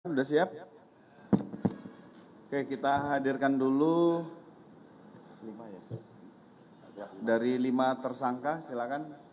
Sudah siap? Oke, kita hadirkan dulu 5 ya. Dari 5 tersangka, silakan.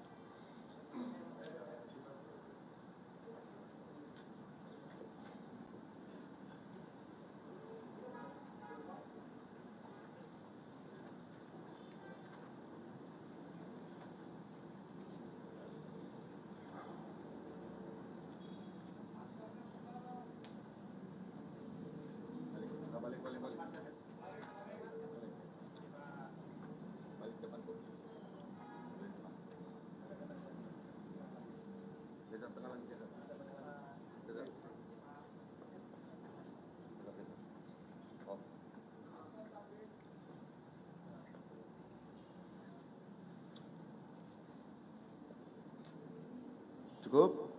Cukup?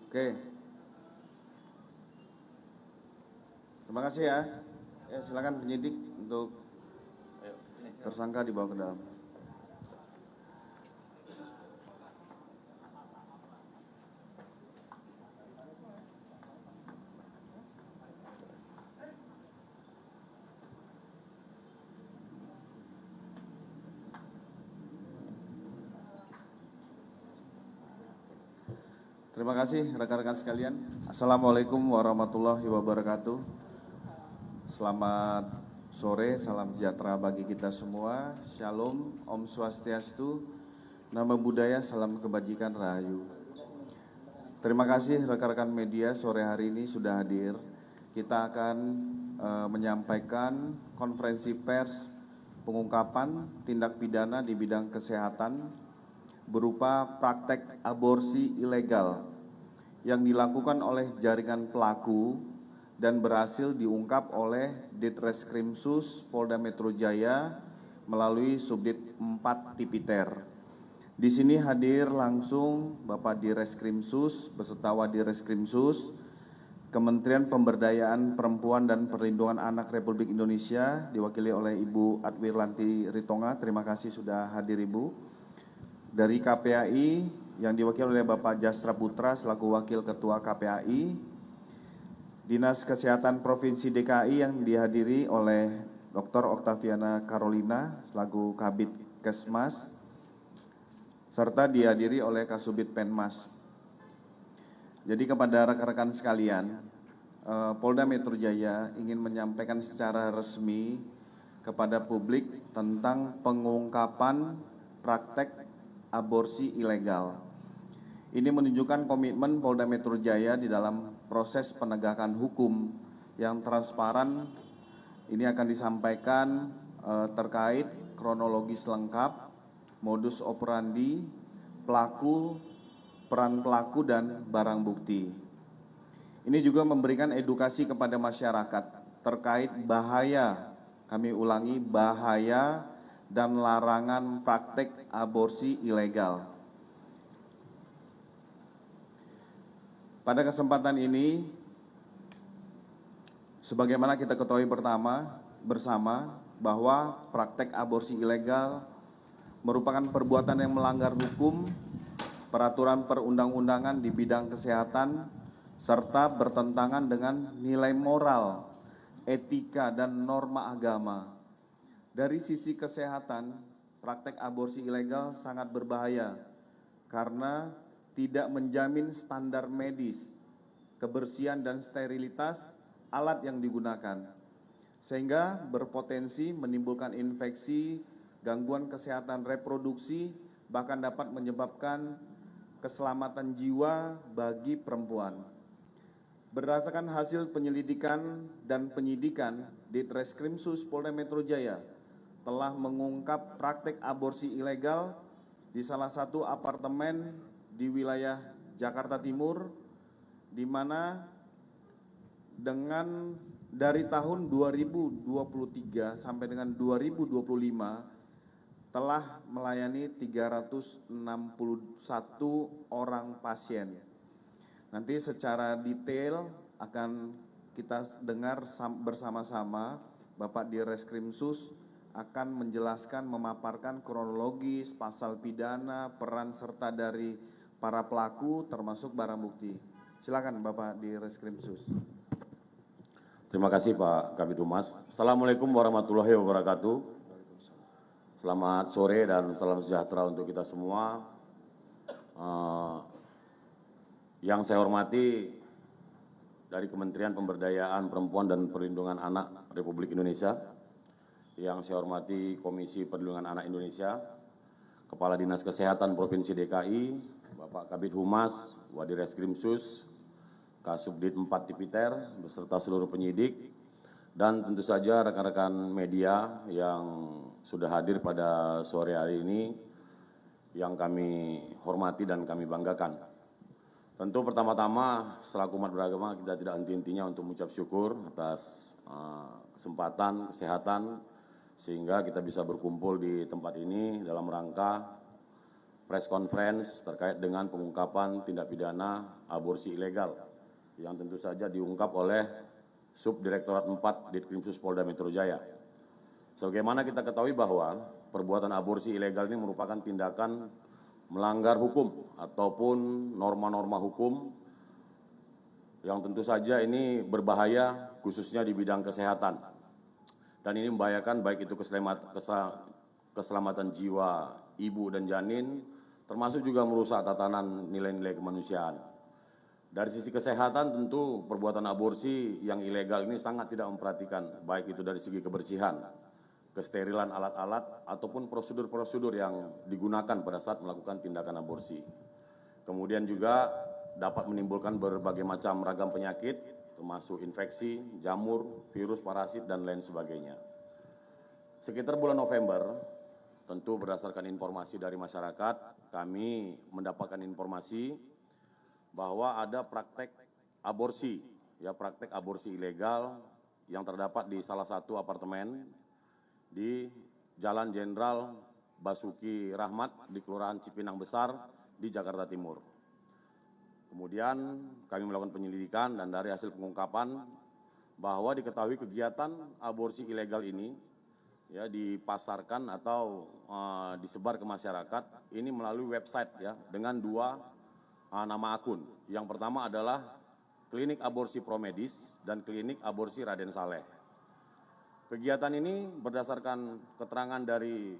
Oke. Terima kasih ya. Ya, silakan penyidik untuk tersangka dibawa ke dalam. Terima kasih rekan-rekan sekalian. Assalamualaikum warahmatullahi wabarakatuh. Selamat sore, salam sejahtera bagi kita semua. Shalom, Om Swastiastu, Namo Buddhaya, salam kebajikan, rahayu. Terima kasih rekan-rekan media sore hari ini sudah hadir. Kita akan menyampaikan konferensi pers pengungkapan tindak pidana di bidang kesehatan berupa praktek aborsi ilegal yang dilakukan oleh jaringan pelaku dan berhasil diungkap oleh Ditreskrimsus Polda Metro Jaya melalui Subdit 4 Tipiter. Di sini hadir langsung Bapak Direskrimsus beserta Wadireskrimsus, Kementerian Pemberdayaan Perempuan dan Perlindungan Anak Republik Indonesia diwakili oleh Ibu Adwirlanti Ritonga. Terima kasih sudah hadir Ibu. Dari KPAI yang diwakili oleh Bapak Jastra Putra selaku Wakil Ketua KPAI, Dinas Kesehatan Provinsi DKI yang dihadiri oleh Dr. Oktaviana Carolina selaku Kabid Kesmas, serta dihadiri oleh Kasubit Penmas. Jadi kepada rekan-rekan sekalian, Polda Metro Jaya ingin menyampaikan secara resmi kepada publik tentang pengungkapan praktek aborsi ilegal. Ini menunjukkan komitmen Polda Metro Jaya di dalam proses penegakan hukum yang transparan. Ini akan disampaikan terkait kronologis lengkap, modus operandi, pelaku, peran pelaku, dan barang bukti. Ini juga memberikan edukasi kepada masyarakat terkait bahaya, kami ulangi, bahaya dan larangan praktek aborsi ilegal. Pada kesempatan ini, sebagaimana kita ketahui bersama bahwa praktek aborsi ilegal merupakan perbuatan yang melanggar hukum, peraturan perundang-undangan di bidang kesehatan, serta bertentangan dengan nilai moral, etika, dan norma agama. Dari sisi kesehatan, praktek aborsi ilegal sangat berbahaya karena tidak menjamin standar medis, kebersihan dan sterilitas alat yang digunakan, sehingga berpotensi menimbulkan infeksi, gangguan kesehatan reproduksi, bahkan dapat menyebabkan keselamatan jiwa bagi perempuan. Berdasarkan hasil penyelidikan dan penyidikan, Ditreskrimsus Polda Metro Jaya telah mengungkap praktek aborsi ilegal di salah satu apartemen di wilayah Jakarta Timur, di mana dari tahun 2023 sampai dengan 2025 telah melayani 361 orang pasien. Nanti secara detail akan kita dengar bersama-sama Bapak Direskrimsus akan menjelaskan, memaparkan kronologis, pasal pidana, peran serta dari para pelaku termasuk barang bukti. Silakan Bapak di Reskrimsus. Terima kasih Pak Kabid Humas. Assalamualaikum warahmatullahi wabarakatuh. Selamat sore dan salam sejahtera untuk kita semua. Yang saya hormati dari Kementerian Pemberdayaan Perempuan dan Perlindungan Anak Republik Indonesia, yang saya hormati Komisi Perlindungan Anak Indonesia, Kepala Dinas Kesehatan Provinsi DKI, Bapak Kabid Humas, Wadi Reskrimsus, Kasubdit 4 Tipiter, beserta seluruh penyidik, dan tentu saja rekan-rekan media yang sudah hadir pada sore hari ini, yang kami hormati dan kami banggakan. Tentu pertama-tama selaku umat beragama kita tidak henti-hentinya untuk mengucap syukur atas kesempatan, kesehatan, sehingga kita bisa berkumpul di tempat ini dalam rangka press conference terkait dengan pengungkapan tindak pidana aborsi ilegal yang tentu saja diungkap oleh Subdirektorat 4 Ditkrimsus Polda Metro Jaya. Sebagaimana kita ketahui bahwa perbuatan aborsi ilegal ini merupakan tindakan melanggar hukum ataupun norma-norma hukum yang tentu saja ini berbahaya khususnya di bidang kesehatan. Dan ini membahayakan baik itu keselamatan jiwa ibu dan janin, termasuk juga merusak tatanan nilai-nilai kemanusiaan. Dari sisi kesehatan tentu perbuatan aborsi yang ilegal ini sangat tidak memperhatikan baik itu dari segi kebersihan, kesterilan alat-alat, ataupun prosedur-prosedur yang digunakan pada saat melakukan tindakan aborsi. Kemudian juga dapat menimbulkan berbagai macam ragam penyakit, termasuk infeksi, jamur, virus, parasit, dan lain sebagainya. Sekitar bulan November, tentu berdasarkan informasi dari masyarakat, kami mendapatkan informasi bahwa ada praktek aborsi ilegal yang terdapat di salah satu apartemen di Jalan Jenderal Basuki Rahmat di Kelurahan Cipinang Besar di Jakarta Timur. Kemudian kami melakukan penyelidikan dan dari hasil pengungkapan bahwa diketahui kegiatan aborsi ilegal ini ya dipasarkan atau disebar ke masyarakat ini melalui website ya dengan dua nama akun. Yang pertama adalah Klinik Aborsi Promedis dan Klinik Aborsi Raden Saleh. Kegiatan ini berdasarkan keterangan dari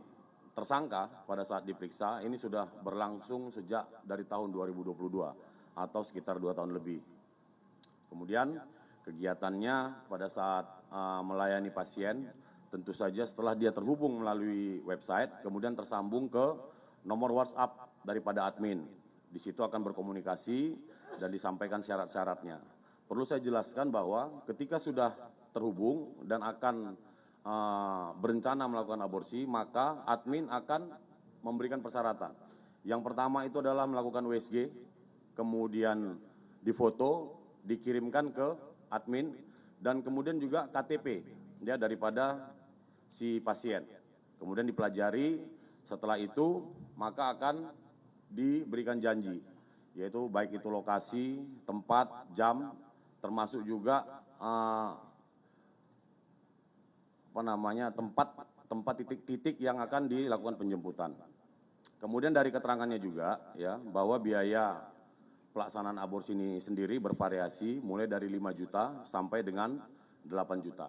tersangka pada saat diperiksa, ini sudah berlangsung sejak dari tahun 2022 atau sekitar 2 tahun lebih. Kemudian kegiatannya pada saat melayani pasien, tentu saja setelah dia terhubung melalui website, kemudian tersambung ke nomor WhatsApp daripada admin. Di situ akan berkomunikasi dan disampaikan syarat-syaratnya. Perlu saya jelaskan bahwa ketika sudah terhubung dan akan berencana melakukan aborsi, maka admin akan memberikan persyaratan. Yang pertama itu adalah melakukan USG, kemudian difoto, dikirimkan ke admin, dan kemudian juga KTP ya, daripada si pasien. Kemudian dipelajari, setelah itu maka akan diberikan janji, yaitu baik itu lokasi, tempat, jam, termasuk juga tempat titik-titik yang akan dilakukan penjemputan. Kemudian dari keterangannya juga ya bahwa biaya pelaksanaan aborsi ini sendiri bervariasi mulai dari 5 juta sampai dengan 8 juta.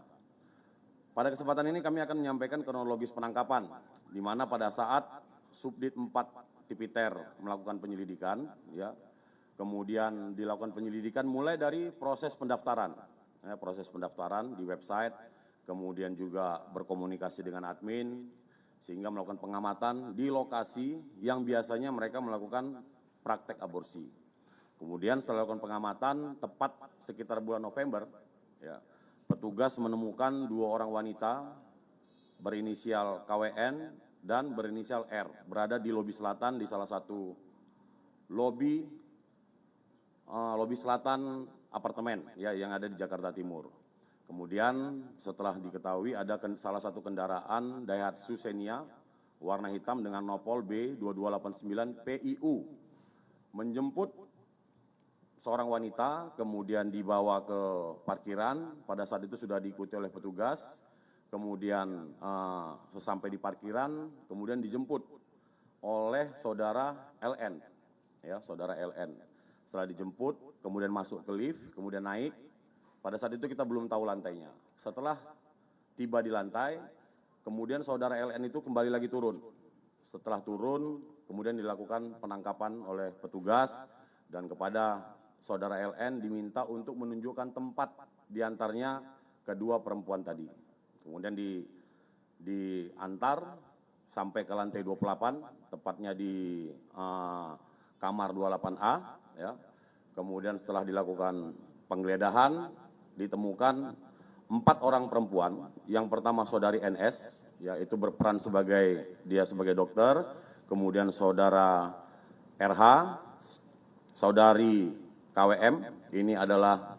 Pada kesempatan ini kami akan menyampaikan kronologis penangkapan di mana pada saat Subdit 4 Tipiter melakukan penyelidikan ya. Kemudian dilakukan penyelidikan mulai dari proses pendaftaran di website, kemudian juga berkomunikasi dengan admin, sehingga melakukan pengamatan di lokasi yang biasanya mereka melakukan praktek aborsi. Kemudian setelah melakukan pengamatan, tepat sekitar bulan November, ya, petugas menemukan 2 orang wanita berinisial KWN dan berinisial R berada di lobi selatan di salah satu lobi selatan apartemen ya yang ada di Jakarta Timur. Kemudian setelah diketahui ada salah satu kendaraan Daihatsu Xenia warna hitam dengan nopol B2289 PIU menjemput seorang wanita, kemudian dibawa ke parkiran. Pada saat itu sudah diikuti oleh petugas. kemudian sesampai di parkiran, kemudian dijemput oleh saudara LN, ya saudara LN. Setelah dijemput, kemudian masuk ke lift, kemudian naik. Pada saat itu kita belum tahu lantainya. Setelah tiba di lantai, kemudian saudara LN itu kembali lagi turun. Setelah turun, kemudian dilakukan penangkapan oleh petugas dan kepada saudara LN diminta untuk menunjukkan tempat diantarnya kedua perempuan tadi. Kemudian diantar sampai ke lantai 28, tepatnya di kamar 28A, ya. Kemudian setelah dilakukan penggeledahan, ditemukan 4 orang perempuan. Yang pertama saudari NS, yaitu berperan sebagai dokter, kemudian saudara RH, saudari KWM, ini adalah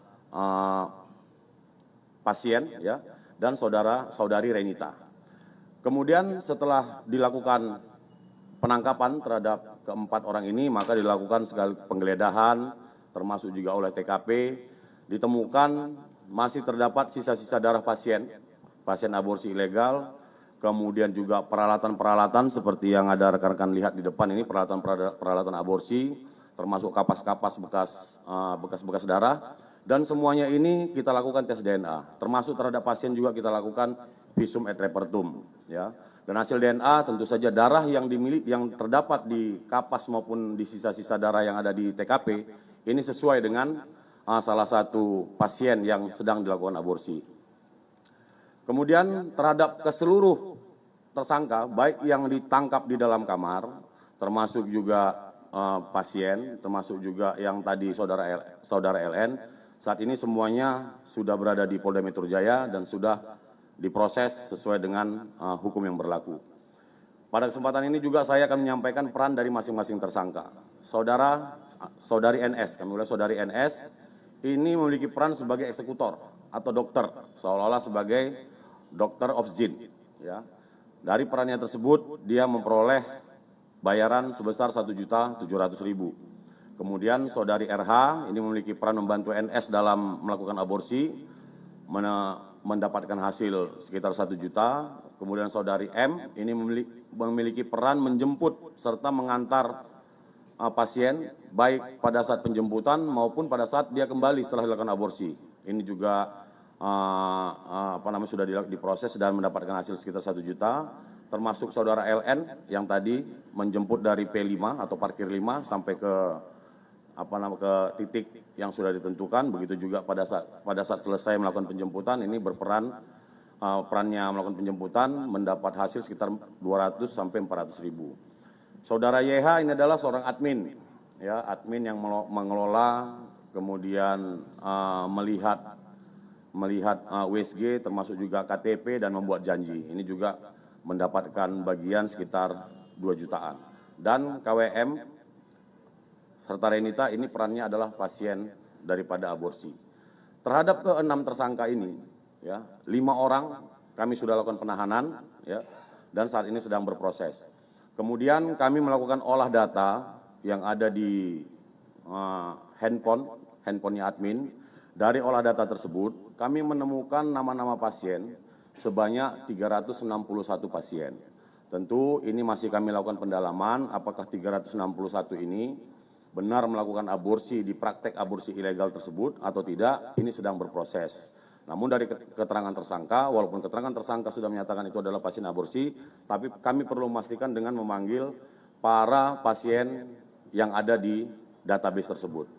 pasien, ya, dan saudari Renita. Kemudian setelah dilakukan penangkapan terhadap keempat orang ini, maka dilakukan segala penggeledahan, termasuk juga oleh TKP, ditemukan masih terdapat sisa-sisa darah pasien aborsi ilegal, kemudian juga peralatan-peralatan seperti yang ada rekan-rekan lihat di depan ini, peralatan aborsi, termasuk kapas-kapas bekas darah, dan semuanya ini kita lakukan tes DNA, termasuk terhadap pasien juga kita lakukan visum et repertum, ya. Dan hasil DNA tentu saja darah yang terdapat di kapas maupun di sisa-sisa darah yang ada di TKP ini sesuai dengan salah satu pasien yang sedang dilakukan aborsi. Kemudian terhadap keseluruh tersangka, baik yang ditangkap di dalam kamar, termasuk juga pasien, termasuk juga yang tadi saudara LN, saat ini semuanya sudah berada di Polda Metro Jaya dan sudah diproses sesuai dengan hukum yang berlaku. Pada kesempatan ini juga saya akan menyampaikan peran dari masing-masing tersangka. Saudari NS, kami mulai saudari NS, ini memiliki peran sebagai eksekutor atau dokter, seolah-olah sebagai dokter obsgin, ya. Dari perannya tersebut, dia memperoleh bayaran sebesar 1.700.000. Kemudian saudari RH ini memiliki peran membantu NS dalam melakukan aborsi, mendapatkan hasil sekitar 1 juta. Kemudian saudari M ini memiliki peran menjemput serta mengantar pasien baik pada saat penjemputan maupun pada saat dia kembali setelah dilakukan aborsi. Ini juga sudah diproses dan mendapatkan hasil sekitar 1 juta. Termasuk saudara LN yang tadi menjemput dari P5 atau parkir 5 sampai ke titik yang sudah ditentukan. Begitu juga pada saat selesai melakukan penjemputan, ini perannya melakukan penjemputan mendapat hasil sekitar 200 sampai 400.000. Saudara YH ini adalah seorang admin, ya, admin yang mengelola, kemudian melihat USG, termasuk juga KTP dan membuat janji. Ini juga mendapatkan bagian sekitar 2 jutaan. Dan KWM serta Renita ini perannya adalah pasien daripada aborsi. Terhadap ke-6 tersangka ini, ya, 5 orang kami sudah lakukan penahanan, ya, dan saat ini sedang berproses. Kemudian kami melakukan olah data yang ada di handphonenya admin. Dari olah data tersebut, kami menemukan nama-nama pasien sebanyak 361 pasien. Tentu ini masih kami lakukan pendalaman apakah 361 ini benar melakukan aborsi di praktek aborsi ilegal tersebut atau tidak, ini sedang berproses. Namun dari keterangan tersangka, walaupun keterangan tersangka sudah menyatakan itu adalah pasien aborsi, tapi kami perlu memastikan dengan memanggil para pasien yang ada di database tersebut.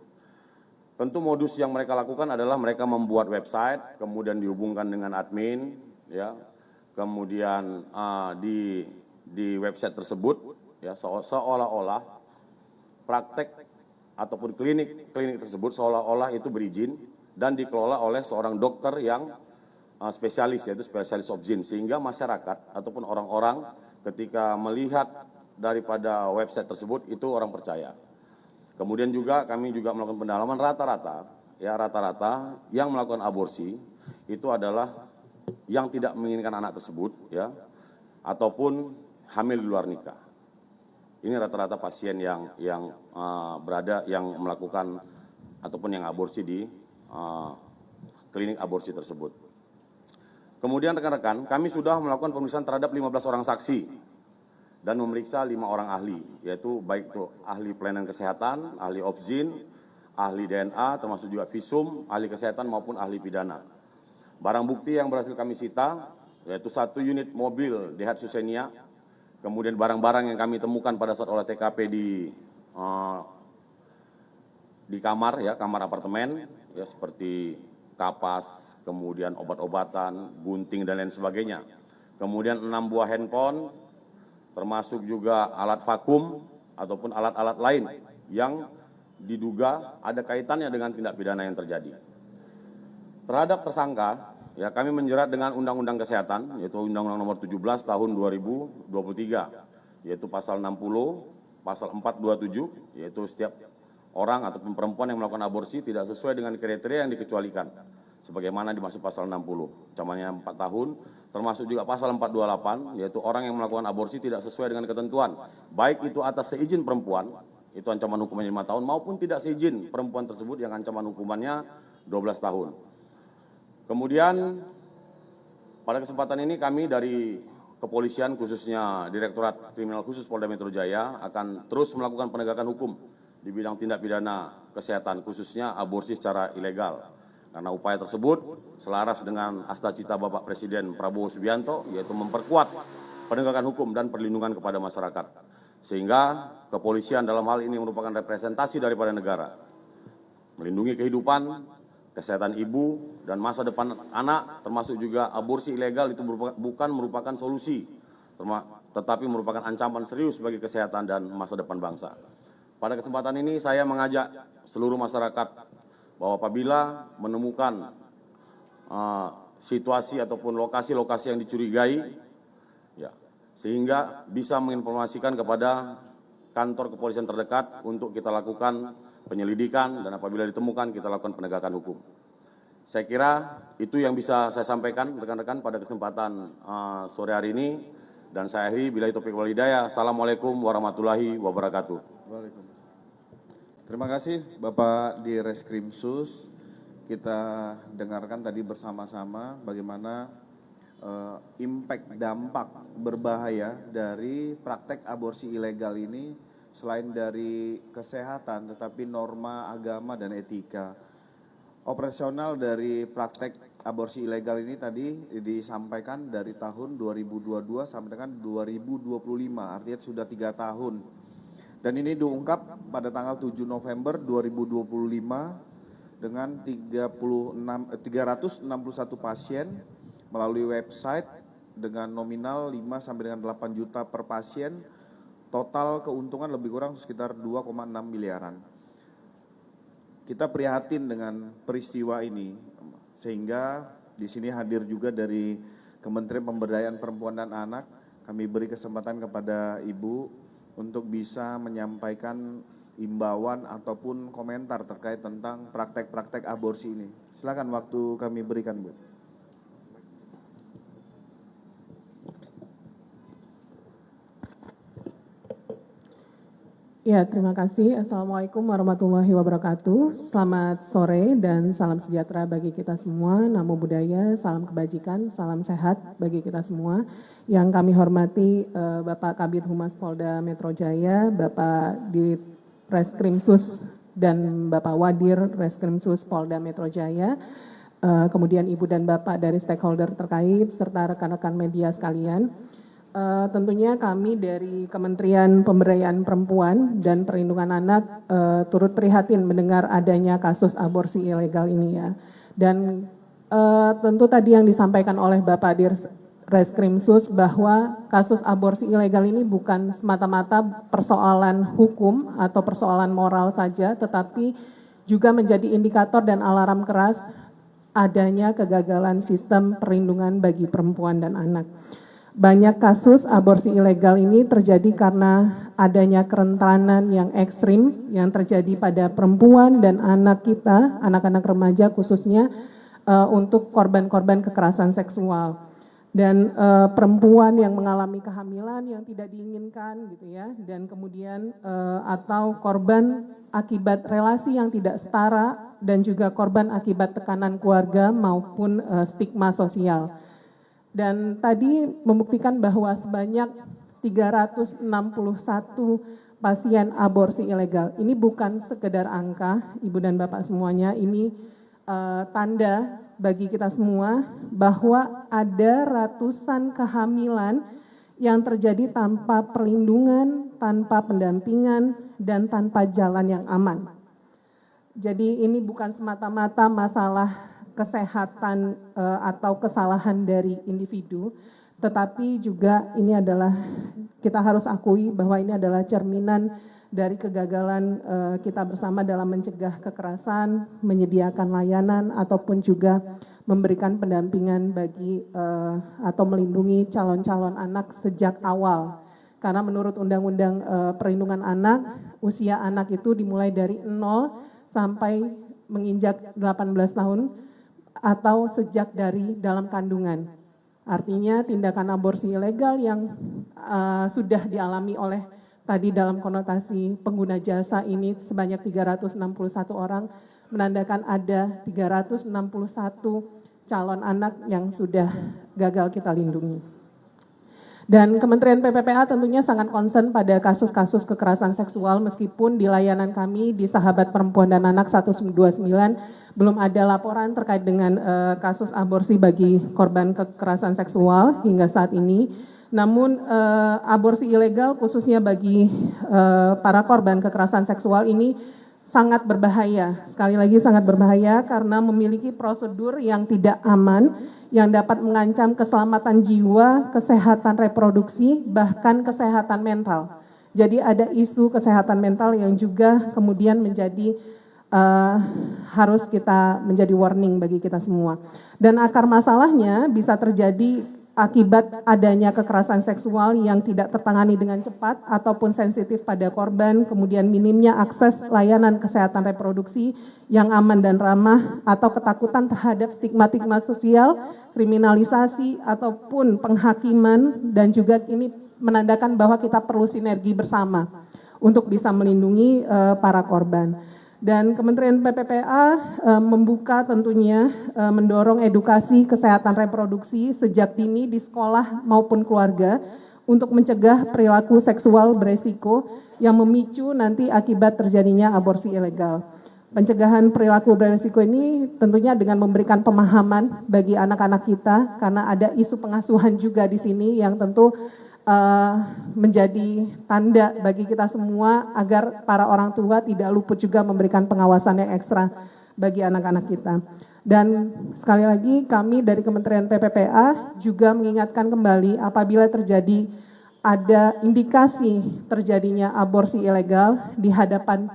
Tentu modus yang mereka lakukan adalah mereka membuat website, kemudian dihubungkan dengan admin, ya, kemudian di website tersebut, ya, seolah-olah praktek ataupun klinik tersebut seolah-olah itu berizin dan dikelola oleh seorang dokter yang spesialis, yaitu spesialis obsgin, sehingga masyarakat ataupun orang-orang ketika melihat daripada website tersebut itu orang percaya. Kemudian juga kami juga melakukan pendalaman rata-rata yang melakukan aborsi itu adalah yang tidak menginginkan anak tersebut, ya, ataupun hamil di luar nikah. Ini rata-rata pasien yang melakukan ataupun yang aborsi di klinik aborsi tersebut. Kemudian rekan-rekan, kami sudah melakukan pemeriksaan terhadap 15 orang saksi dan memeriksa 5 orang ahli, yaitu baik itu ahli pelayanan kesehatan, ahli opsin, ahli DNA, termasuk juga visum, ahli kesehatan maupun ahli pidana. Barang bukti yang berhasil kami sita, yaitu 1 unit mobil DH Susenia, kemudian barang-barang yang kami temukan pada saat olah TKP di kamar, ya, kamar apartemen, ya, seperti kapas, kemudian obat-obatan, gunting dan lain sebagainya. Kemudian 6 buah handphone, termasuk juga alat vakum ataupun alat-alat lain yang diduga ada kaitannya dengan tindak pidana yang terjadi. Terhadap tersangka, ya, kami menjerat dengan Undang-Undang Kesehatan, yaitu Undang-Undang Nomor 17 Tahun 2023, yaitu pasal 60, pasal 427, yaitu setiap orang ataupun perempuan yang melakukan aborsi tidak sesuai dengan kriteria yang dikecualikan, sebagaimana dimaksud pasal 60, ancamannya 4 tahun, termasuk juga pasal 428, yaitu orang yang melakukan aborsi tidak sesuai dengan ketentuan, baik itu atas seizin perempuan, itu ancaman hukumannya 5 tahun, maupun tidak seizin perempuan tersebut yang ancaman hukumannya 12 tahun. Kemudian pada kesempatan ini kami dari kepolisian, khususnya Direktorat Kriminal Khusus Polda Metro Jaya, akan terus melakukan penegakan hukum di bidang tindak pidana kesehatan, khususnya aborsi secara ilegal. Karena upaya tersebut selaras dengan asta-cita Bapak Presiden Prabowo Subianto, yaitu memperkuat penegakan hukum dan perlindungan kepada masyarakat. Sehingga kepolisian dalam hal ini merupakan representasi daripada negara, melindungi kehidupan, kesehatan ibu, dan masa depan anak, termasuk juga aborsi ilegal itu bukan merupakan solusi, tetapi merupakan ancaman serius bagi kesehatan dan masa depan bangsa. Pada kesempatan ini saya mengajak seluruh masyarakat bahwa apabila menemukan situasi ataupun lokasi-lokasi yang dicurigai, ya, sehingga bisa menginformasikan kepada kantor kepolisian terdekat untuk kita lakukan penyelidikan, dan apabila ditemukan kita lakukan penegakan hukum. Saya kira itu yang bisa saya sampaikan rekan-rekan pada kesempatan sore hari ini, dan saya akhiri billahi taufiq wal hidayah. Assalamualaikum warahmatullahi wabarakatuh. Waalaikumsalam. Terima kasih Bapak di Reskrimsus. Kita dengarkan tadi bersama-sama bagaimana impact, dampak berbahaya dari praktek aborsi ilegal ini, selain dari kesehatan tetapi norma agama dan etika. Operasional dari praktek aborsi ilegal ini tadi disampaikan dari tahun 2022 sampai dengan 2025, artinya sudah 3 tahun. Dan ini diungkap pada tanggal 7 November 2025 dengan 361 pasien melalui website dengan nominal 5 sampai dengan 8 juta per pasien. Total keuntungan lebih kurang sekitar 2,6 miliaran. Kita prihatin dengan peristiwa ini, sehingga di sini hadir juga dari Kementerian Pemberdayaan Perempuan dan Anak. Kami beri kesempatan kepada Ibu untuk bisa menyampaikan imbauan ataupun komentar terkait tentang praktek-praktek aborsi ini. Silakan, waktu kami berikan, Bu. Ya, terima kasih. Assalamualaikum warahmatullahi wabarakatuh. Selamat sore dan salam sejahtera bagi kita semua. Namo Buddhaya, salam kebajikan, salam sehat bagi kita semua. Yang kami hormati Bapak Kabid Humas Polda Metro Jaya, Bapak di Reskrimsus dan Bapak Wadir Reskrimsus Polda Metro Jaya, kemudian Ibu dan Bapak dari stakeholder terkait, serta rekan-rekan media sekalian. Tentunya kami dari Kementerian Pemberdayaan Perempuan dan Perlindungan Anak turut prihatin mendengar adanya kasus aborsi ilegal ini ya. Dan tentu tadi yang disampaikan oleh Bapak Dir Reskrimsus bahwa kasus aborsi ilegal ini bukan semata-mata persoalan hukum atau persoalan moral saja, tetapi juga menjadi indikator dan alarm keras adanya kegagalan sistem perlindungan bagi perempuan dan anak. Banyak kasus aborsi ilegal ini terjadi karena adanya kerentanan yang ekstrim yang terjadi pada perempuan dan anak kita, anak-anak remaja khususnya, untuk korban-korban kekerasan seksual. Dan perempuan yang mengalami kehamilan yang tidak diinginkan gitu ya, dan kemudian atau korban akibat relasi yang tidak setara, dan juga korban akibat tekanan keluarga maupun stigma sosial. Dan tadi membuktikan bahwa sebanyak 361 pasien aborsi ilegal. Ini bukan sekedar angka, Ibu dan Bapak semuanya, ini tanda bagi kita semua bahwa ada ratusan kehamilan yang terjadi tanpa perlindungan, tanpa pendampingan, dan tanpa jalan yang aman. Jadi ini bukan semata-mata masalah kesehatan atau kesalahan dari individu, tetapi juga ini adalah, kita harus akui bahwa ini adalah cerminan dari kegagalan kita bersama dalam mencegah kekerasan, menyediakan layanan, ataupun juga memberikan pendampingan bagi atau melindungi calon-calon anak sejak awal. Karena menurut Undang-Undang Perlindungan Anak, usia anak itu dimulai dari 0 sampai menginjak 18 tahun atau sejak dari dalam kandungan. Artinya tindakan aborsi ilegal yang sudah dialami oleh tadi dalam konotasi pengguna jasa ini sebanyak 361 orang menandakan ada 361 calon anak yang sudah gagal kita lindungi. Dan Kementerian PPPA tentunya sangat concern pada kasus-kasus kekerasan seksual meskipun di layanan kami di Sahabat Perempuan dan Anak 129 belum ada laporan terkait dengan kasus aborsi bagi korban kekerasan seksual hingga saat ini. Namun aborsi ilegal khususnya bagi para korban kekerasan seksual ini sangat berbahaya. Sekali lagi sangat berbahaya karena memiliki prosedur yang tidak aman, yang dapat mengancam keselamatan jiwa, kesehatan reproduksi, bahkan kesehatan mental. Jadi ada isu kesehatan mental yang juga kemudian menjadi harus kita menjadi warning bagi kita semua. Dan akar masalahnya bisa terjadi akibat adanya kekerasan seksual yang tidak tertangani dengan cepat ataupun sensitif pada korban, kemudian minimnya akses layanan kesehatan reproduksi yang aman dan ramah, atau ketakutan terhadap stigma sosial, kriminalisasi, ataupun penghakiman, dan juga ini menandakan bahwa kita perlu sinergi bersama untuk bisa melindungi para korban. Dan Kementerian PPPA membuka tentunya mendorong edukasi kesehatan reproduksi sejak dini di sekolah maupun keluarga untuk mencegah perilaku seksual beresiko yang memicu nanti akibat terjadinya aborsi ilegal. Pencegahan perilaku beresiko ini tentunya dengan memberikan pemahaman bagi anak-anak kita karena ada isu pengasuhan juga di sini yang tentu menjadi tanda bagi kita semua agar para orang tua tidak luput juga memberikan pengawasan yang ekstra bagi anak-anak kita. Dan sekali lagi kami dari Kementerian PPPA juga mengingatkan kembali apabila terjadi ada indikasi terjadinya aborsi ilegal di hadapan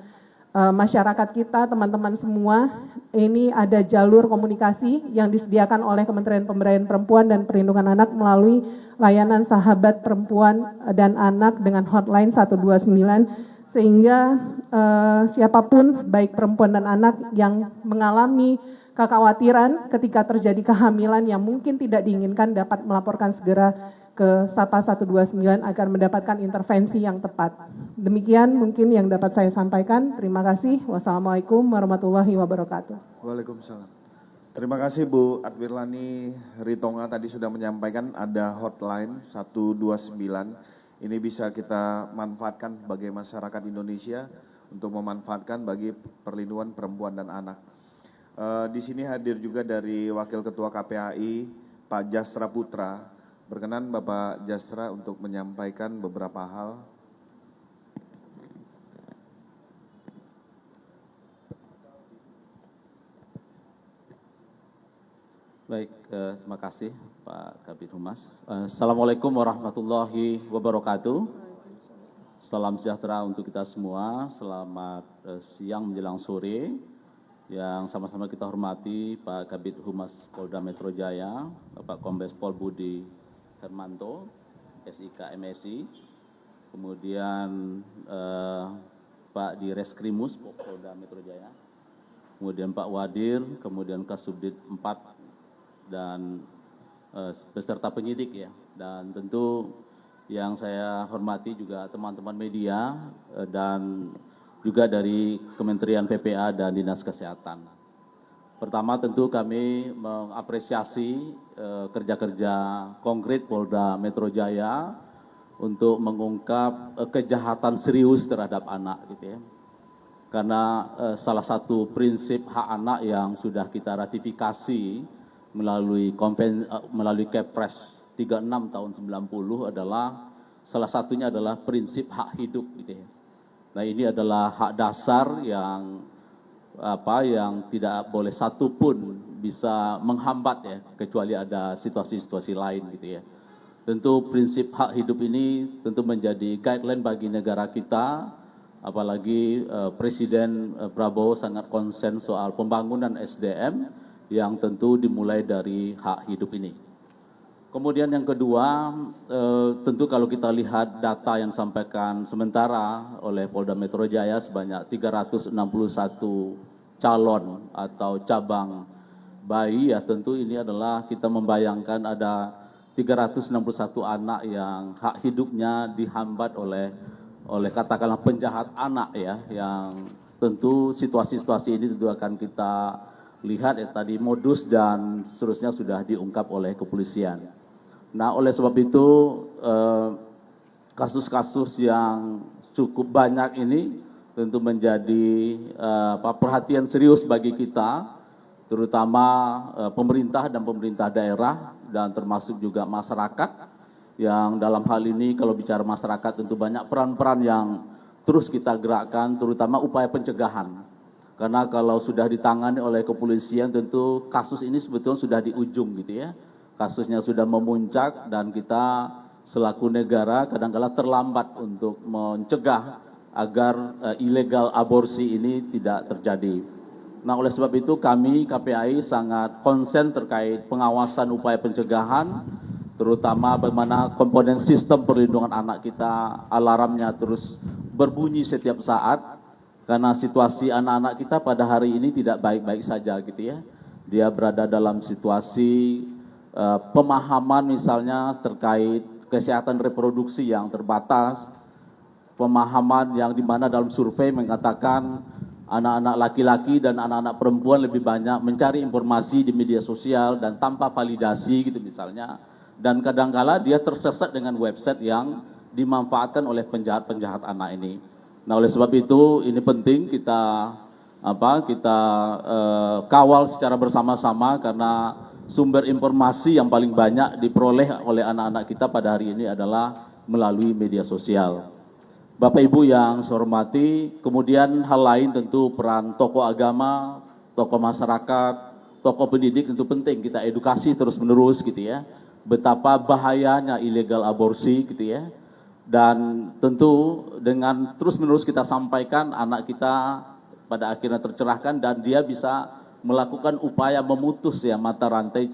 masyarakat kita, teman-teman semua, ini ada jalur komunikasi yang disediakan oleh Kementerian Pemberdayaan Perempuan dan Perlindungan Anak melalui layanan Sahabat Perempuan dan Anak dengan hotline 129, sehingga siapapun baik perempuan dan anak yang mengalami kekhawatiran ketika terjadi kehamilan yang mungkin tidak diinginkan dapat melaporkan segera ke Sapa 129 agar mendapatkan intervensi yang tepat. Demikian mungkin yang dapat saya sampaikan. Terima kasih. Wassalamualaikum warahmatullahi wabarakatuh. Waalaikumsalam. Terima kasih Bu Adwirlani Ritonga tadi sudah menyampaikan ada hotline 129. Ini bisa kita manfaatkan bagi masyarakat Indonesia untuk memanfaatkan bagi perlindungan perempuan dan anak. Di sini hadir juga dari Wakil Ketua KPAI Pak Jasra Putra. Berkenan Bapak Jasra untuk menyampaikan beberapa hal. Baik, terima kasih Pak Kabid Humas. Assalamualaikum warahmatullahi wabarakatuh. Salam sejahtera untuk kita semua. Selamat siang menjelang sore. Yang sama-sama kita hormati Pak Kabid Humas Polda Metro Jaya, Bapak Kombes Pol Budi Hermanto, SIK MSI, kemudian Pak Direskrimus Polda Metro Jaya, kemudian Pak Wadir, kemudian Kasubdit 4 dan beserta penyidik ya, dan tentu yang saya hormati juga teman-teman media dan juga dari Kementerian PPA dan Dinas Kesehatan. Pertama tentu kami mengapresiasi kerja-kerja konkret Polda Metro Jaya untuk mengungkap kejahatan serius terhadap anak gitu ya. Karena salah satu prinsip hak anak yang sudah kita ratifikasi melalui Kepres 36 tahun 90 adalah salah satunya adalah prinsip hak hidup gitu ya. Nah, ini adalah hak dasar yang tidak boleh satu pun bisa menghambat ya, kecuali ada situasi-situasi lain gitu ya. Tentu prinsip hak hidup ini tentu menjadi guideline bagi negara kita, apalagi Presiden Prabowo sangat konsen soal pembangunan SDM yang tentu dimulai dari hak hidup ini. Kemudian yang kedua, tentu kalau kita lihat data yang disampaikan sementara oleh Polda Metro Jaya sebanyak 361 calon atau cabang bayi, ya tentu ini adalah kita membayangkan ada 361 anak yang hak hidupnya dihambat oleh katakanlah penjahat anak ya, yang tentu situasi-situasi ini tentu akan kita lihat ya, tadi modus dan seterusnya sudah diungkap oleh kepolisian. Nah, oleh sebab itu kasus-kasus yang cukup banyak ini tentu menjadi perhatian serius bagi kita, terutama pemerintah dan pemerintah daerah dan termasuk juga masyarakat, yang dalam hal ini kalau bicara masyarakat tentu banyak peran-peran yang terus kita gerakkan, terutama upaya pencegahan. Karena kalau sudah ditangani oleh kepolisian tentu kasus ini sebetulnya sudah di ujung gitu ya. Kasusnya sudah memuncak dan kita selaku negara kadang-kala terlambat untuk mencegah agar ilegal aborsi ini tidak terjadi. Nah, oleh sebab itu kami KPAI sangat konsen terkait pengawasan upaya pencegahan, terutama bagaimana komponen sistem perlindungan anak kita alarmnya terus berbunyi setiap saat, karena situasi anak-anak kita pada hari ini tidak baik-baik saja gitu ya. Dia berada dalam situasi pemahaman misalnya terkait kesehatan reproduksi yang terbatas, pemahaman yang dimana dalam survei mengatakan anak-anak laki-laki dan anak-anak perempuan lebih banyak mencari informasi di media sosial dan tanpa validasi gitu misalnya, dan kadangkala dia tersesat dengan website yang dimanfaatkan oleh penjahat-penjahat anak ini. Nah, oleh sebab itu ini penting kita kawal secara bersama-sama, karena sumber informasi yang paling banyak diperoleh oleh anak-anak kita pada hari ini adalah melalui media sosial. Bapak Ibu yang saya hormati, kemudian hal lain tentu peran tokoh agama, tokoh masyarakat, tokoh pendidik tentu penting kita edukasi terus-menerus gitu ya. Betapa bahayanya illegal aborsi gitu ya. Dan tentu dengan terus-menerus kita sampaikan, anak kita pada akhirnya tercerahkan dan dia bisa melakukan upaya memutus ya mata rantai,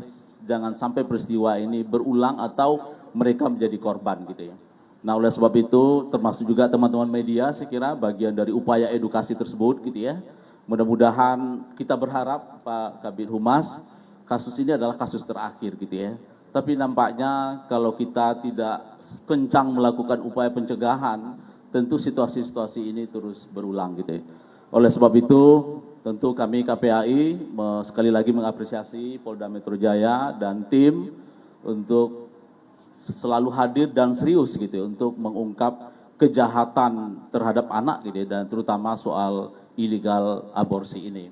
jangan sampai peristiwa ini berulang atau mereka menjadi korban gitu ya. Nah, oleh sebab itu termasuk juga teman-teman media saya kira bagian dari upaya edukasi tersebut gitu ya. Mudah-mudahan kita berharap Pak Kabid Humas, kasus ini adalah kasus terakhir gitu ya. Tapi nampaknya kalau kita tidak kencang melakukan upaya pencegahan, tentu situasi-situasi ini terus berulang gitu ya. Oleh sebab itu tentu kami KPAI sekali lagi mengapresiasi Polda Metro Jaya dan tim untuk selalu hadir dan serius gitu untuk mengungkap kejahatan terhadap anak gitu dan terutama soal illegal aborsi ini.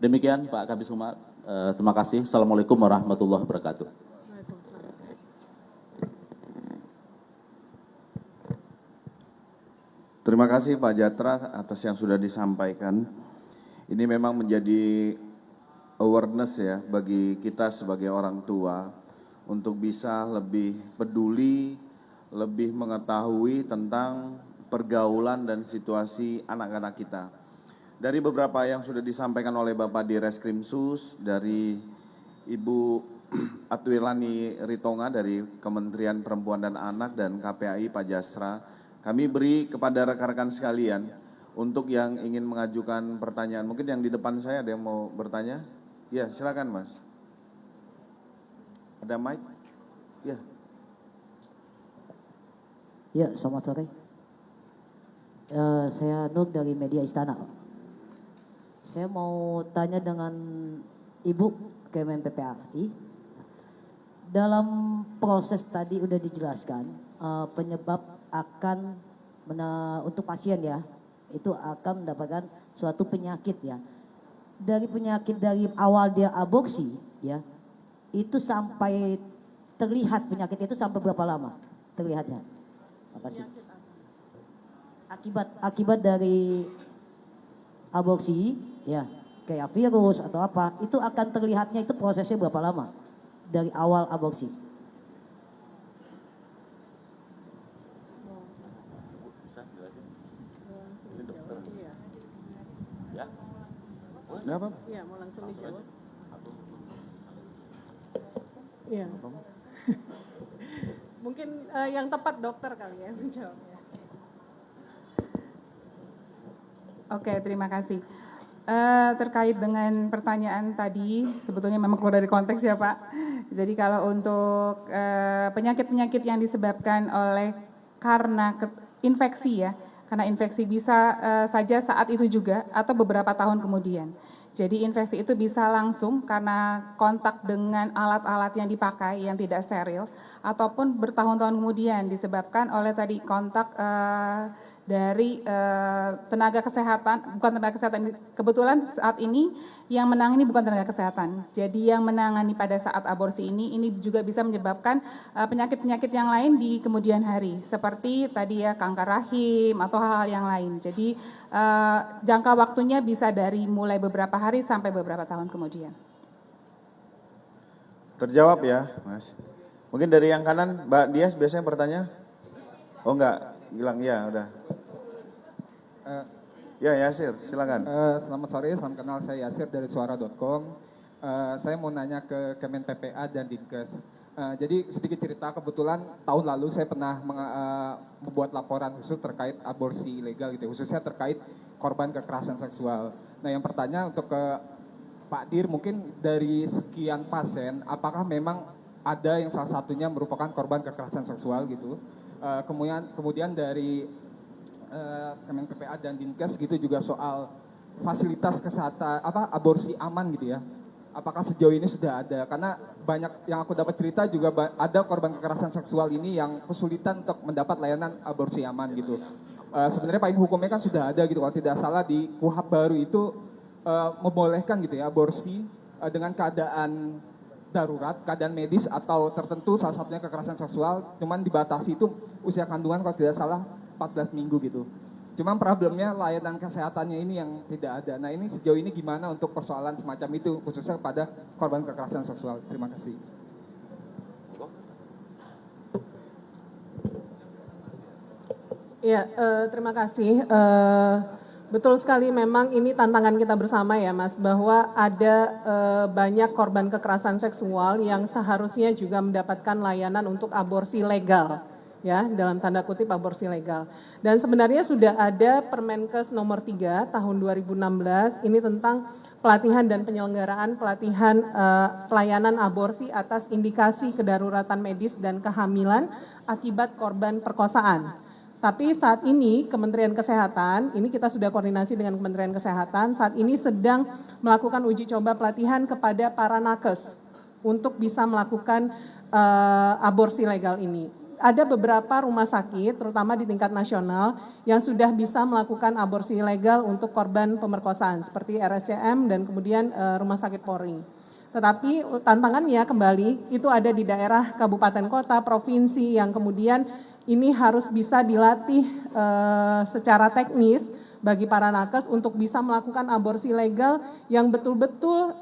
Demikian Pak Kabid Humas, terima kasih. Assalamualaikum warahmatullahi wabarakatuh. Terima kasih Pak Jatra atas yang sudah disampaikan. Ini memang menjadi awareness ya bagi kita sebagai orang tua untuk bisa lebih peduli, lebih mengetahui tentang pergaulan dan situasi anak-anak kita. Dari beberapa yang sudah disampaikan oleh Bapak di Reskrimsus, dari Ibu Atwilani Ritonga dari Kementerian Perempuan dan Anak dan KPAI Pak Jasra, kami beri kepada rekan-rekan sekalian untuk yang ingin mengajukan pertanyaan. Mungkin yang di depan saya ada yang mau bertanya? Ya, silakan Mas. Ada mic? Ya. Ya, selamat sore. Saya Nur dari Media Istana. Saya mau tanya dengan Ibu Kemen PPAI, dalam proses tadi udah dijelaskan penyebab akan untuk pasien ya, itu akan mendapatkan suatu penyakit ya. Dari penyakit dari awal dia aborsi ya, itu sampai terlihat penyakit itu sampai berapa lama terlihatnya? Makasih. Akibat dari aborsi ya, kayak virus atau apa, itu akan terlihatnya itu prosesnya berapa lama dari awal aborsi? Bisa jelasin? Ini dokter. Ya? Nggak apa-apa. Iya, mau langsung dijawab. Iya. Mungkin yang tepat dokter kali ya menjawabnya. Oke, terima kasih. Terkait dengan pertanyaan tadi, sebetulnya memang keluar dari konteks ya Pak. Jadi kalau untuk penyakit-penyakit yang disebabkan oleh karena infeksi ya, karena infeksi bisa saja saat itu juga atau beberapa tahun kemudian. Jadi infeksi itu bisa langsung karena kontak dengan alat-alat yang dipakai yang tidak steril, ataupun bertahun-tahun kemudian disebabkan oleh tadi kontak dari tenaga kesehatan, bukan tenaga kesehatan, kebetulan saat ini yang menangani bukan tenaga kesehatan. Jadi yang menangani pada saat aborsi ini juga bisa menyebabkan penyakit-penyakit yang lain di kemudian hari, seperti tadi ya kanker rahim atau hal-hal yang lain. Jadi jangka waktunya bisa dari mulai beberapa hari sampai beberapa tahun kemudian. Terjawab ya, Mas. Mungkin dari yang kanan, Mbak Dias biasanya bertanya? Oh enggak, Gilang ya udah. Ya Yasir, silakan. Selamat sore, salam kenal, saya Yasir dari suara.com. Saya mau nanya ke Kemen PPA dan Dinkes. Jadi sedikit cerita, kebetulan tahun lalu saya pernah membuat laporan khusus terkait aborsi ilegal gitu, khususnya terkait korban kekerasan seksual. Nah yang pertanyaan untuk ke Pak Dir, mungkin dari sekian pasien, apakah memang ada yang salah satunya merupakan korban kekerasan seksual gitu? Kemudian dari Kemen PPA dan Dinkes gitu juga soal fasilitas kesehatan aborsi aman gitu ya. Apakah sejauh ini sudah ada? Karena banyak yang aku dapat cerita juga ada korban kekerasan seksual ini yang kesulitan untuk mendapat layanan aborsi aman gitu. Sebenarnya payung hukumnya kan sudah ada gitu, kalau tidak salah di KUHP baru itu membolehkan gitu ya aborsi dengan keadaan darurat, keadaan medis atau tertentu, salah satunya kekerasan seksual, cuman dibatasi itu usia kandungan kalau tidak salah 14 minggu gitu. Cuman problemnya layanan kesehatannya ini yang tidak ada. Nah ini sejauh ini gimana untuk persoalan semacam itu, khususnya kepada korban kekerasan seksual. Terima kasih. Ya, terima kasih. Betul sekali, memang ini tantangan kita bersama ya Mas, bahwa ada banyak korban kekerasan seksual yang seharusnya juga mendapatkan layanan untuk aborsi legal. Ya, dalam tanda kutip aborsi legal. Dan sebenarnya sudah ada Permenkes nomor 3 tahun 2016 ini tentang pelatihan dan penyelenggaraan pelatihan pelayanan aborsi atas indikasi kedaruratan medis dan kehamilan akibat korban perkosaan. Tapi saat ini Kementerian Kesehatan, ini kita sudah koordinasi dengan Kementerian Kesehatan, saat ini sedang melakukan uji coba pelatihan kepada para nakes untuk bisa melakukan aborsi legal ini. Ada beberapa rumah sakit, terutama di tingkat nasional, yang sudah bisa melakukan aborsi legal untuk korban pemerkosaan, seperti RSCM dan kemudian Rumah Sakit Polri. Tetapi tantangannya kembali, itu ada di daerah kabupaten kota, provinsi, yang kemudian ini harus bisa dilatih secara teknis bagi para nakes untuk bisa melakukan aborsi legal yang betul-betul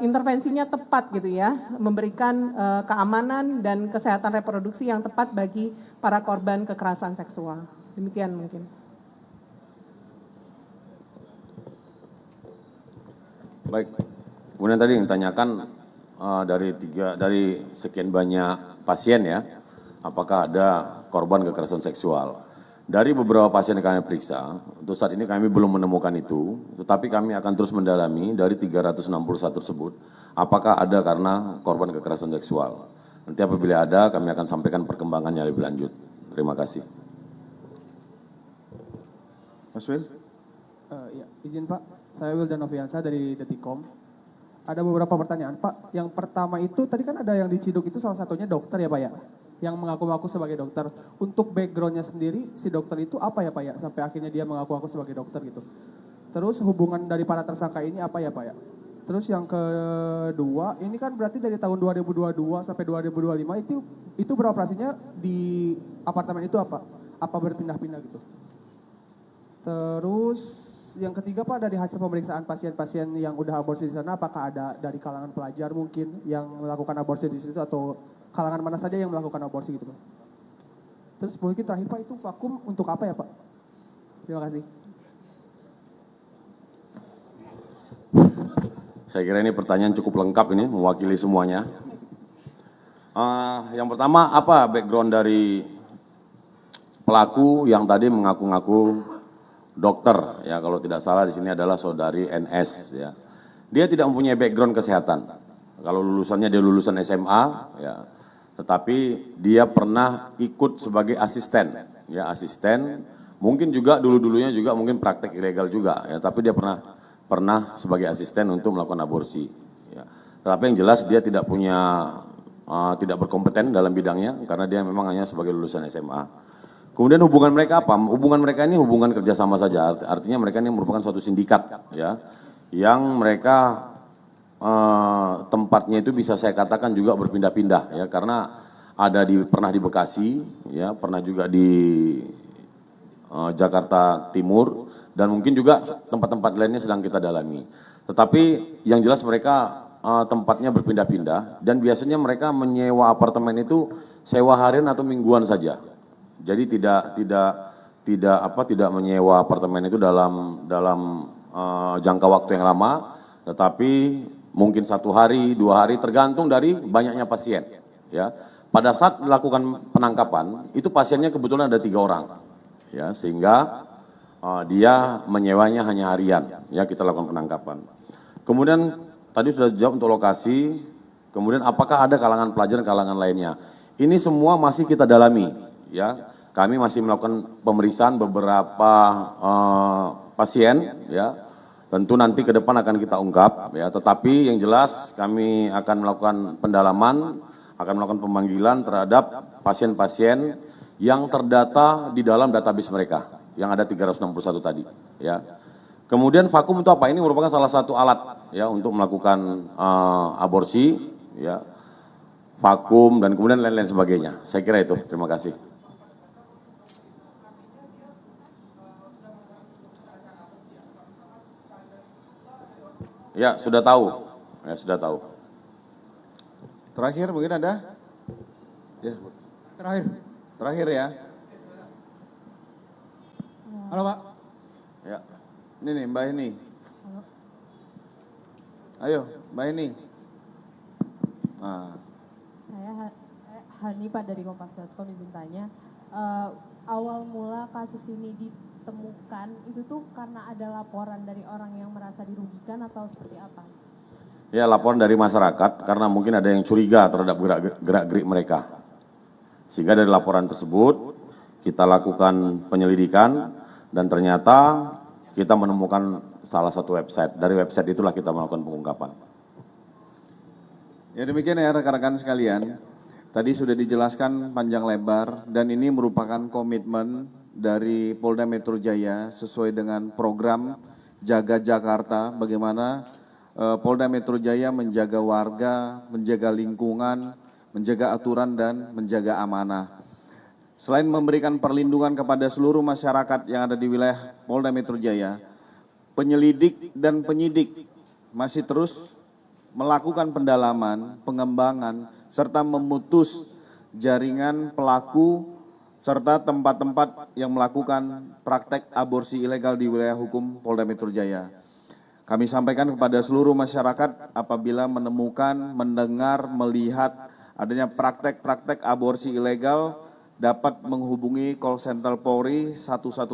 intervensinya tepat gitu ya, memberikan keamanan dan kesehatan reproduksi yang tepat bagi para korban kekerasan seksual. Demikian mungkin. Baik, kemudian tadi yang ditanyakan dari sekian banyak pasien ya, apakah ada korban kekerasan seksual? Dari beberapa pasien yang kami periksa, untuk saat ini kami belum menemukan itu, tetapi kami akan terus mendalami dari 361 tersebut, apakah ada karena korban kekerasan seksual. Nanti apabila ada, kami akan sampaikan perkembangannya lebih lanjut. Terima kasih. Mas Wil? Ya, izin Pak, saya Wildan Noviansa dari Detikom. Ada beberapa pertanyaan, Pak. Yang pertama itu, tadi kan ada yang diciduk itu salah satunya dokter ya, Pak ya? Yang mengaku-ngaku sebagai dokter. Untuk backgroundnya sendiri, si dokter itu apa ya, Pak ya? Sampai akhirnya dia mengaku-ngaku sebagai dokter gitu. Terus hubungan dari para tersangka ini apa ya, Pak ya? Terus yang kedua, ini kan berarti dari tahun 2022 sampai 2025 itu beroperasinya di apartemen itu apa? Apa berpindah-pindah gitu? Terus yang ketiga Pak, dari hasil pemeriksaan pasien-pasien yang udah aborsi di sana, apakah ada dari kalangan pelajar mungkin yang melakukan aborsi di situ atau kalangan mana saja yang melakukan aborsi gitu Pak? Terus mungkin terakhir Pak, itu vakum untuk apa ya Pak? Terima kasih. Saya kira ini pertanyaan cukup lengkap ini, mewakili semuanya. Yang pertama, apa background dari pelaku yang tadi mengaku-ngaku dokter, ya kalau tidak salah di sini adalah saudari NS, ya. Dia tidak mempunyai background kesehatan. Kalau lulusannya dia lulusan SMA, ya. Tetapi dia pernah ikut sebagai asisten, ya asisten. Mungkin juga dulu-dulunya juga mungkin praktek ilegal juga, ya. Tapi dia pernah sebagai asisten untuk melakukan aborsi. Ya. Tetapi yang jelas dia tidak berkompeten dalam bidangnya karena dia memang hanya sebagai lulusan SMA. Kemudian hubungan mereka apa? Hubungan mereka ini hubungan kerjasama saja. Artinya mereka ini merupakan suatu sindikat, ya, yang mereka tempatnya itu bisa saya katakan juga berpindah-pindah, ya, karena pernah di Bekasi, ya, pernah juga di Jakarta Timur, dan mungkin juga tempat-tempat lainnya sedang kita dalami. Tetapi yang jelas mereka tempatnya berpindah-pindah dan biasanya mereka menyewa apartemen itu sewa harian atau mingguan saja. Jadi tidak menyewa apartemen itu dalam jangka waktu yang lama, tetapi mungkin 1 hari, 2 hari tergantung dari banyaknya pasien. Ya, pada saat dilakukan penangkapan itu pasiennya kebetulan ada 3 orang, ya sehingga dia menyewanya hanya harian. Ya kita lakukan penangkapan. Kemudian tadi sudah jawab untuk lokasi. Kemudian apakah ada kalangan pelajar dan kalangan lainnya? Ini semua masih kita dalami. Ya, kami masih melakukan pemeriksaan beberapa pasien, ya. Tentu nanti ke depan akan kita ungkap, ya. Tetapi yang jelas kami akan melakukan pendalaman, akan melakukan pemanggilan terhadap pasien-pasien yang terdata di dalam database mereka, yang ada 361 tadi, ya. Kemudian vakum itu apa? Ini merupakan salah satu alat, ya, untuk melakukan aborsi, ya. Vakum dan kemudian lain-lain sebagainya. Saya kira itu. Terima kasih. Ya, sudah tahu. Ya, sudah tahu. Terakhir mungkin ada? Ya. Terakhir ya. Halo Pak. Ya. Ini nih Mbak Heni. Ayo, Mbak Heni. Nah. Saya Hani Pak dari kompas.com, izin tanya. Awal mula kasus ini ditemukan itu tuh karena ada laporan dari orang yang merasa dirugikan atau seperti apa? Ya, laporan dari masyarakat karena mungkin ada yang curiga terhadap gerak-gerik mereka. Sehingga dari laporan tersebut kita lakukan penyelidikan dan ternyata kita menemukan salah satu website. Dari website itulah kita melakukan pengungkapan. Ya demikian ya rekan-rekan sekalian. Tadi sudah dijelaskan panjang lebar dan ini merupakan komitmen dari Polda Metro Jaya sesuai dengan program Jaga Jakarta, bagaimana Polda Metro Jaya menjaga warga, menjaga lingkungan, menjaga aturan dan menjaga amanah. Selain memberikan perlindungan kepada seluruh masyarakat yang ada di wilayah Polda Metro Jaya, penyelidik dan penyidik masih terus melakukan pendalaman, pengembangan, serta memutus jaringan pelaku serta tempat-tempat yang melakukan praktek aborsi ilegal di wilayah hukum Polda Metro Jaya. Kami sampaikan kepada seluruh masyarakat apabila menemukan, mendengar, melihat adanya praktek-praktek aborsi ilegal dapat menghubungi call center Polri 110.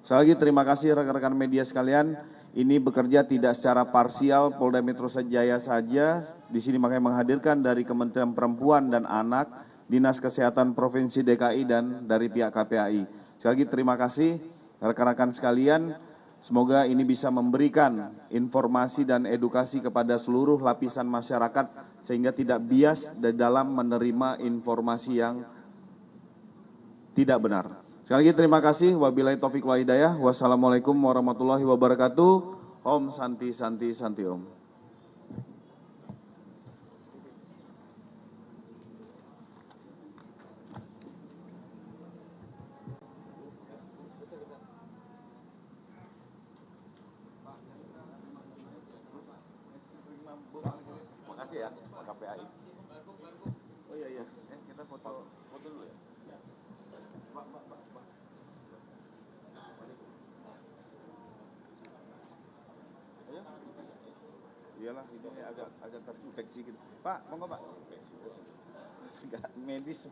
Sekali lagi terima kasih rekan-rekan media sekalian. Ini bekerja tidak secara parsial Polda Metro Jaya saja. Di sini makanya menghadirkan dari Kementerian Perempuan dan Anak, Dinas Kesehatan Provinsi DKI dan dari pihak KPAI. Sekali lagi terima kasih rekan-rekan sekalian. Semoga ini bisa memberikan informasi dan edukasi kepada seluruh lapisan masyarakat sehingga tidak bias dalam menerima informasi yang tidak benar. Sekali lagi terima kasih. Wabillahi taufiq wal hidayah. Wassalamualaikum warahmatullahi wabarakatuh. Om Santi Santi Santi Om. Makasih ya, Pak KPAI. Oh iya, kita foto dulu ya. Iyalah, ini agak terinfeksi gitu. Pak, monggo Pak. Enggak medis.